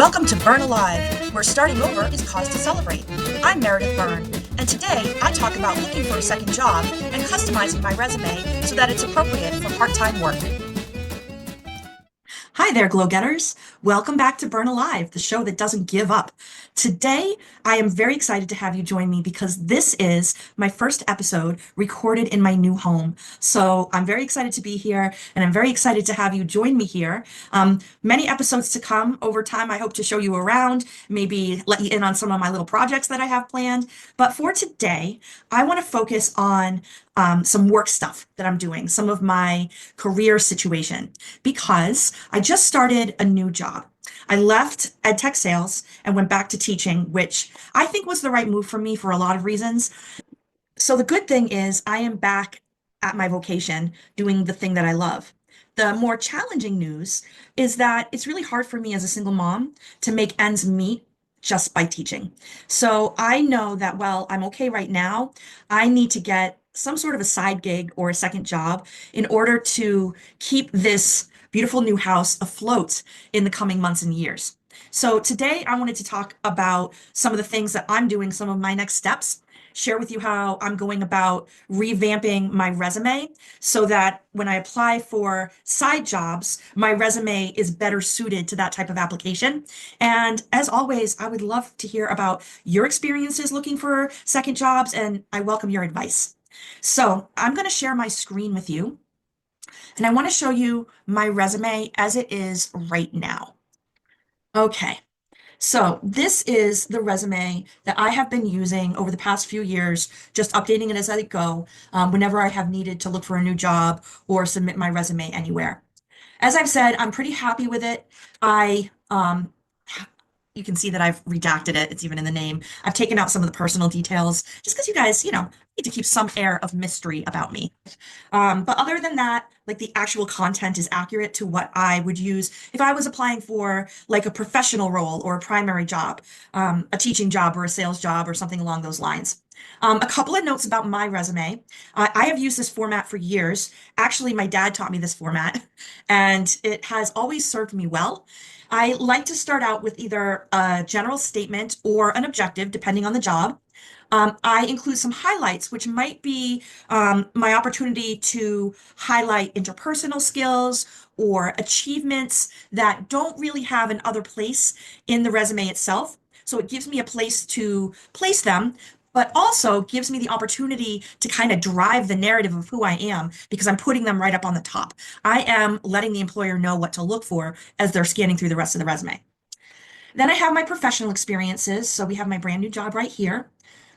Welcome to Byrne Alive, where starting over is cause to celebrate. I'm Meredith Byrne, and today I talk about looking for a second job and customizing my resume so that it's appropriate for part-time work. Hi there, glow-getters. Welcome back to Byrne Alive, the show that doesn't give up. Today, I am very excited to have you join me because this is my first episode recorded in my new home. So I'm very excited to be here, and I'm very excited to have you join me here. Many episodes to come over time. I hope to show you around, maybe let you in on some of my little projects that I have planned. But for today, I want to focus on some work stuff that I'm doing, some of my career situation, because I just started a new job. I left EdTech sales and went back to teaching, which I think was the right move for me for a lot of reasons. So the good thing is I am back at my vocation doing the thing that I love. The more challenging news is that it's really hard for me as a single mom to make ends meet just by teaching. So I know that while I'm okay right now, I need to get some sort of a side gig or a second job in order to keep this beautiful new house afloat in the coming months and years. So today I wanted to talk about some of the things that I'm doing, some of my next steps, share with you how I'm going about revamping my resume so that when I apply for side jobs, my resume is better suited to that type of application. And as always, I would love to hear about your experiences looking for second jobs, and I welcome your advice. So I'm going to share my screen with you, and I want to show you my resume as it is right now. Okay. So this is the resume that I have been using over the past few years, just updating it as I go, whenever I have needed to look for a new job or submit my resume anywhere. As I've said, I'm pretty happy with it. You can see that I've redacted it. It's even in the name. I've taken out some of the personal details just because you guys, need to keep some air of mystery about me. But other than that, like the actual content is accurate to what I would use if I was applying for like a professional role or a primary job, a teaching job or a sales job or something along those lines. A couple of notes about my resume. I have used this format for years. Actually, my dad taught me this format, and it has always served me well. I like to start out with either a general statement or an objective, depending on the job. I include some highlights, which might be my opportunity to highlight interpersonal skills or achievements that don't really have an other place in the resume itself. So it gives me a place to place them, but also gives me the opportunity to kind of drive the narrative of who I am because I'm putting them right up on the top. I am letting the employer know what to look for as they're scanning through the rest of the resume. Then I have my professional experiences. So we have my brand new job right here.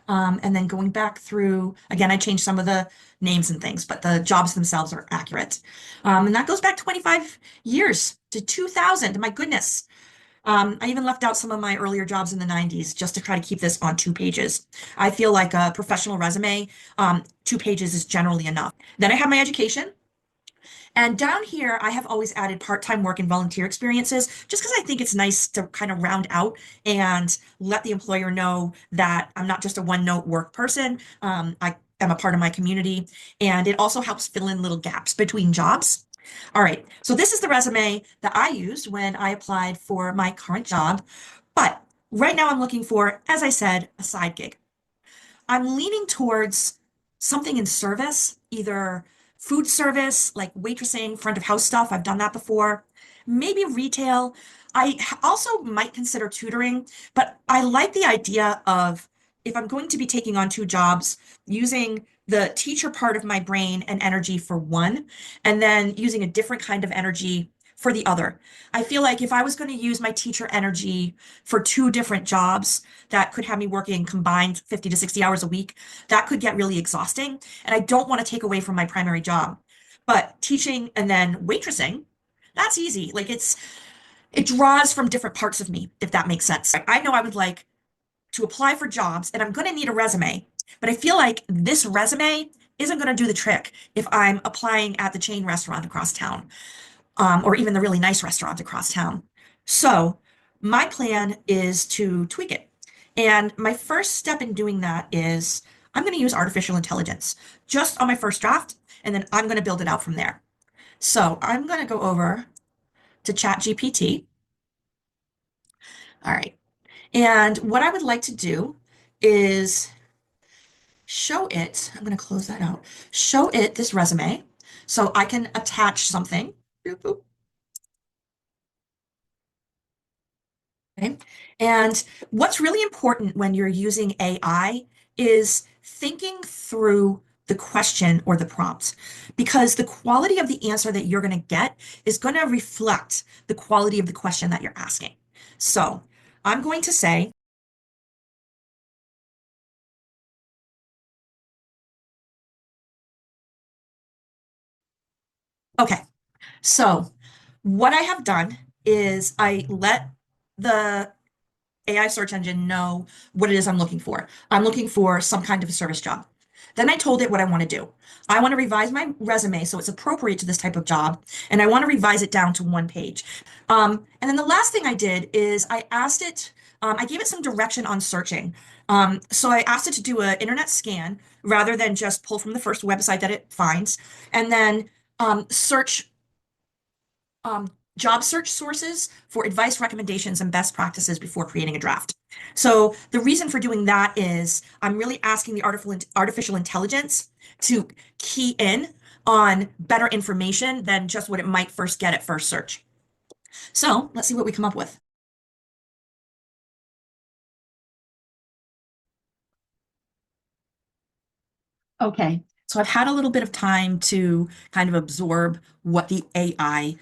And then going back through, again, I changed some of the names and things, but the jobs themselves are accurate. And that goes back 25 years to 2000. My goodness. I even left out some of my earlier jobs in the 90s just to try to keep this on 2 pages. I feel like a professional resume, 2 pages is generally enough. Then I have my education. And down here, I have always added part-time work and volunteer experiences just because I think it's nice to kind of round out and let the employer know that I'm not just a one-note work person. I am a part of my community, and it also helps fill in little gaps between jobs. All right, so this is the resume that I used when I applied for my current job, but right now I'm looking for, as I said, a side gig. I'm leaning towards something in service, either food service, like waitressing, front of house stuff. I've done that before. Maybe retail. Also might consider tutoring, but I like the idea of if I'm going to be taking on 2 jobs, using the teacher part of my brain and energy for one, and then using a different kind of energy for the other. I feel like if I was going to use my teacher energy for 2 different jobs that could have me working combined 50 to 60 hours a week, that could get really exhausting. And I don't want to take away from my primary job. But teaching and then waitressing, that's easy. Like it draws from different parts of me, if that makes sense. I know I would like to apply for jobs and I'm going to need a resume, but I feel like this resume isn't going to do the trick if I'm applying at the chain restaurant across town, or even the really nice restaurant across town. So my plan is to tweak it. And my first step in doing that is I'm going to use artificial intelligence just on my first draft, and then I'm going to build it out from there. So I'm going to go over to ChatGPT, All right. And what I would like to do is show it. I'm going to close that out. Show it this resume so I can attach something. Boop, boop. Okay. And what's really important when you're using AI is thinking through the question or the prompt, because the quality of the answer that you're going to get is going to reflect the quality of the question that you're asking. So I'm going to say, okay, so what I have done is I let the AI search engine know what it is I'm looking for. I'm looking for some kind of a service job. Then I told it what I want to do. I want to revise my resume so it's appropriate to this type of job, and I want to revise it down to one page. And then the last thing I did is I asked it, I gave it some direction on searching. So I asked it to do an internet scan rather than just pull from the first website that it finds, and then search um, job search sources for advice, recommendations, and best practices before creating a draft. So the reason for doing that is I'm really asking the artificial intelligence to key in on better information than just what it might first get at first search. So let's see what we come up with. Okay, so I've had a little bit of time to kind of absorb what the AI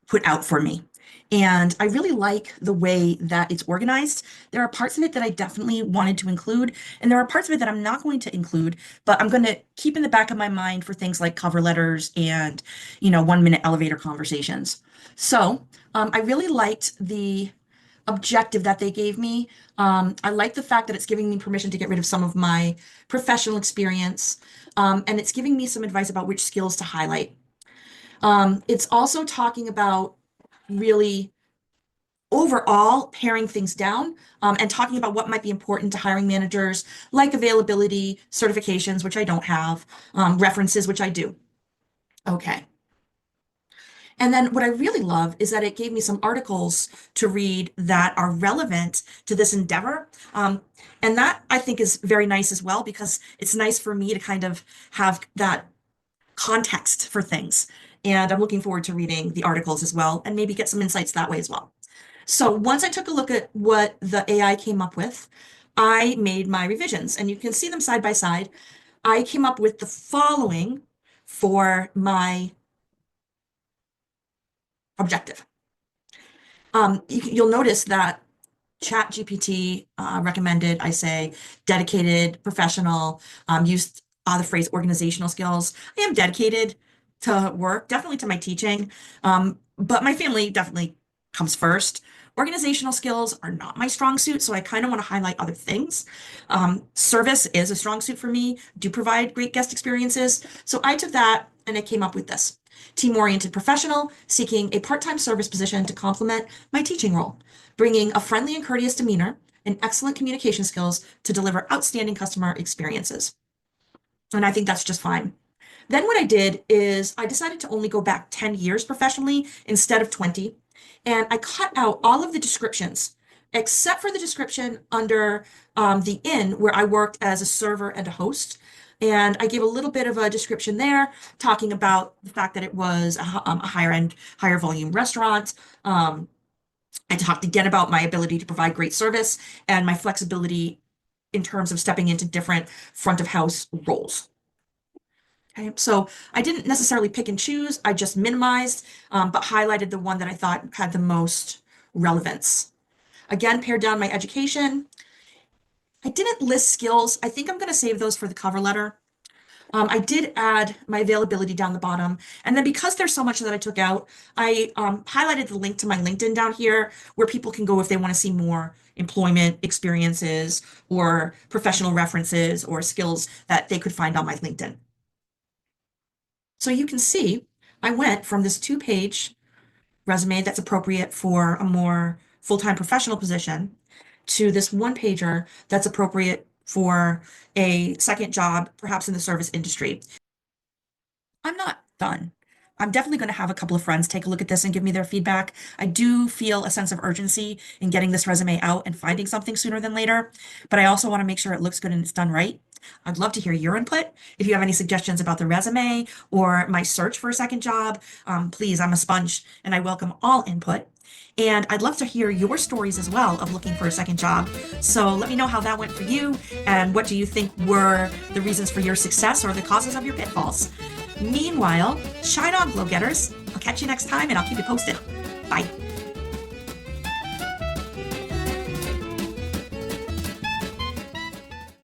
put out for me. And I really like the way that it's organized. There are parts of it that I definitely wanted to include, and there are parts of it that I'm not going to include, but I'm going to keep in the back of my mind for things like cover letters and, 1 minute elevator conversations. So I really liked the objective that they gave me. I like the fact that it's giving me permission to get rid of some of my professional experience, and it's giving me some advice about which skills to highlight. It's also talking about really overall paring things down, and talking about what might be important to hiring managers, like availability, certifications, which I don't have, references, which I do. Okay. And then what I really love is that it gave me some articles to read that are relevant to this endeavor. And that I think is very nice as well, because it's nice for me to kind of have that context for things. And I'm looking forward to reading the articles as well and maybe get some insights that way as well. So once I took a look at what the AI came up with, I made my revisions, and you can see them side by side. I came up with the following for my objective. You'll notice that Chat GPT recommended I say dedicated, professional, used the phrase organizational skills. I am dedicated to work, definitely to my teaching, but my family definitely comes first. Organizational skills are not my strong suit, so I kind of want to highlight other things. Service is a strong suit for me, do provide great guest experiences. So I took that and I came up with this. Team-oriented professional seeking a part-time service position to complement my teaching role, bringing a friendly and courteous demeanor and excellent communication skills to deliver outstanding customer experiences. And I think that's just fine. Then what I did is I decided to only go back 10 years professionally instead of 20. And I cut out all of the descriptions, except for the description under the inn where I worked as a server and a host. And I gave a little bit of a description there, talking about the fact that it was a higher end, higher volume restaurant. I talked again about my ability to provide great service and my flexibility in terms of stepping into different front of house roles. Okay, so I didn't necessarily pick and choose. I just minimized, but highlighted the one that I thought had the most relevance. Again, pared down my education. I didn't list skills. I think I'm going to save those for the cover letter. I did add my availability down the bottom. And then because there's so much that I took out, I highlighted the link to my LinkedIn down here where people can go if they want to see more employment experiences or professional references or skills that they could find on my LinkedIn. So you can see I went from this 2-page resume that's appropriate for a more full-time professional position to this 1-pager that's appropriate for a second job, perhaps in the service industry. I'm not done. I'm definitely going to have a couple of friends take a look at this and give me their feedback. I do feel a sense of urgency in getting this resume out and finding something sooner than later, but I also want to make sure it looks good and it's done right. I'd love to hear your input. If you have any suggestions about the resume or my search for a second job, please, I'm a sponge and I welcome all input. And I'd love to hear your stories as well of looking for a second job. So let me know how that went for you and what do you think were the reasons for your success or the causes of your pitfalls. Meanwhile, shine on, glow getters. I'll catch you next time and I'll keep you posted. Bye.